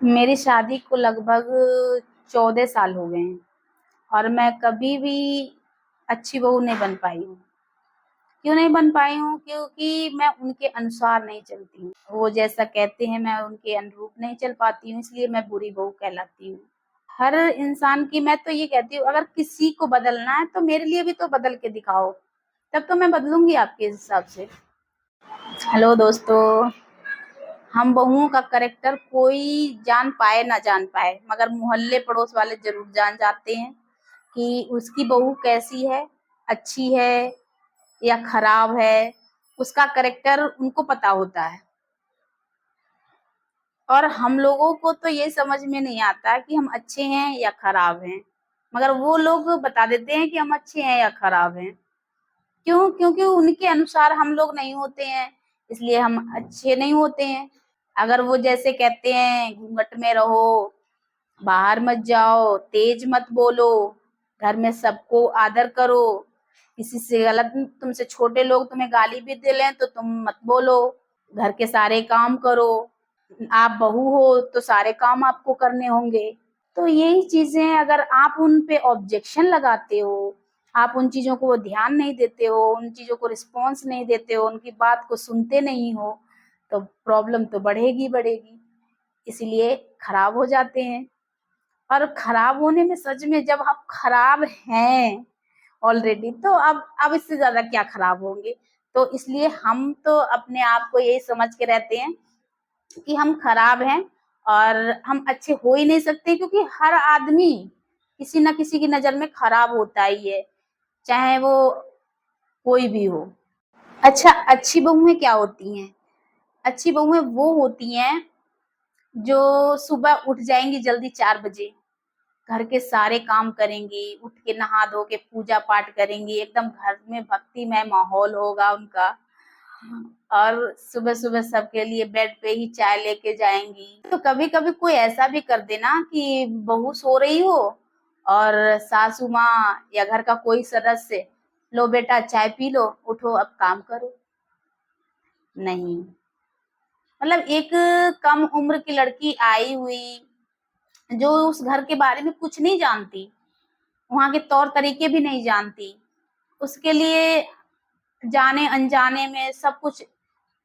मेरी शादी को लगभग 14 साल हो गए हैं और मैं कभी भी अच्छी बहू नहीं बन पाई हूँ। क्यों नहीं बन पाई हूँ? क्योंकि मैं उनके अनुसार नहीं चलती हूँ। वो जैसा कहते हैं मैं उनके अनुरूप नहीं चल पाती हूँ, इसलिए मैं बुरी बहू कहलाती हूँ। हर इंसान की मैं तो ये कहती हूँ, अगर किसी को बदलना है तो मेरे लिए भी तो बदल के दिखाओ, तब तो मैं बदलूंगी आपके हिसाब से। हेलो दोस्तों, हम बहुओं का कैरेक्टर कोई जान पाए ना जान पाए, मगर मोहल्ले पड़ोस वाले जरूर जान जाते हैं कि उसकी बहू कैसी है, अच्छी है या खराब है। उसका कैरेक्टर उनको पता होता है। और हम लोगों को तो ये समझ में नहीं आता कि हम अच्छे हैं या खराब हैं, मगर वो लोग बता देते हैं कि हम अच्छे हैं या खराब हैं। क्यों? क्योंकि उनके अनुसार हम लोग नहीं होते हैं, इसलिए हम अच्छे नहीं होते हैं। अगर वो जैसे कहते हैं घूंघट में रहो, बाहर मत जाओ, तेज मत बोलो, घर में सबको आदर करो, किसी से गलत, तुमसे छोटे लोग तुम्हें गाली भी दे लें तो तुम मत बोलो, घर के सारे काम करो, आप बहू हो तो सारे काम आपको करने होंगे। तो यही चीजें अगर आप उन पे ऑब्जेक्शन लगाते हो, आप उन चीजों को ध्यान नहीं देते हो, उन चीजों को रिस्पॉन्स नहीं देते हो, उनकी बात को सुनते नहीं हो, तो प्रॉब्लम तो बढ़ेगी बढ़ेगी, इसलिए खराब हो जाते हैं। और खराब होने में सच में जब आप खराब हैं ऑलरेडी, तो अब इससे ज्यादा क्या खराब होंगे। तो इसलिए हम तो अपने आप को यही समझ के रहते हैं कि हम खराब हैं और हम अच्छे हो ही नहीं सकते, क्योंकि हर आदमी किसी ना किसी की नजर में खराब होता ही है, चाहे वो कोई भी हो। अच्छा, अच्छी बहुएं क्या होती हैं? अच्छी बहुएं वो होती हैं जो सुबह उठ जाएंगी जल्दी 4 बजे, घर के सारे काम करेंगी, उठ के नहा धो के पूजा पाठ करेंगी, एकदम घर में भक्तिमय माहौल होगा उनका। और सुबह सुबह सबके लिए बेड पे ही चाय लेके जाएंगी। तो कभी कभी कोई ऐसा भी कर देना कि बहू सो रही हो और सासू माँ या घर का कोई सदस्य, लो बेटा चाय पी लो, उठो अब काम करो। नहीं, मतलब एक कम उम्र की लड़की आई हुई जो उस घर के बारे में कुछ नहीं जानती, वहां के तौर तरीके भी नहीं जानती, उसके लिए जाने अनजाने में सब कुछ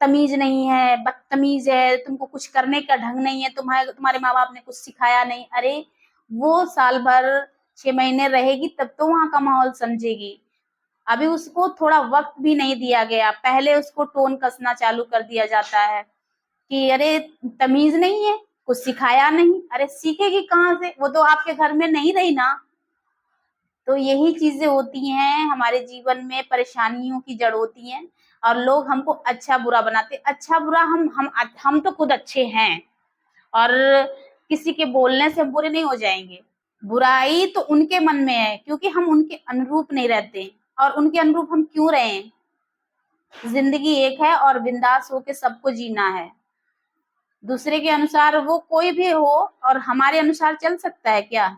तमीज नहीं है, बदतमीज है, तुमको कुछ करने का ढंग नहीं है, तुम्हारे माँ बाप ने कुछ सिखाया नहीं। अरे वो साल भर 6 महीने रहेगी तब तो वहां का माहौल समझेगी। अभी उसको थोड़ा वक्त भी नहीं दिया गया, पहले उसको टोन कसना चालू कर दिया जाता है कि अरे तमीज नहीं है, कुछ सिखाया नहीं। अरे सीखेगी कहाँ से, वो तो आपके घर में नहीं रही ना। तो यही चीजें होती हैं, हमारे जीवन में परेशानियों की जड़ होती हैं और लोग हमको अच्छा बुरा बनाते। अच्छा बुरा हम तो खुद अच्छे हैं और किसी के बोलने से बुरे नहीं हो जाएंगे। बुराई तो उनके मन में है क्योंकि हम उनके अनुरूप नहीं रहते, और उनके अनुरूप हम क्यों रहे? जिंदगी एक है और बिंदास होके सबको जीना है। दूसरे के अनुसार वो कोई भी हो और हमारे अनुसार चल सकता है क्या?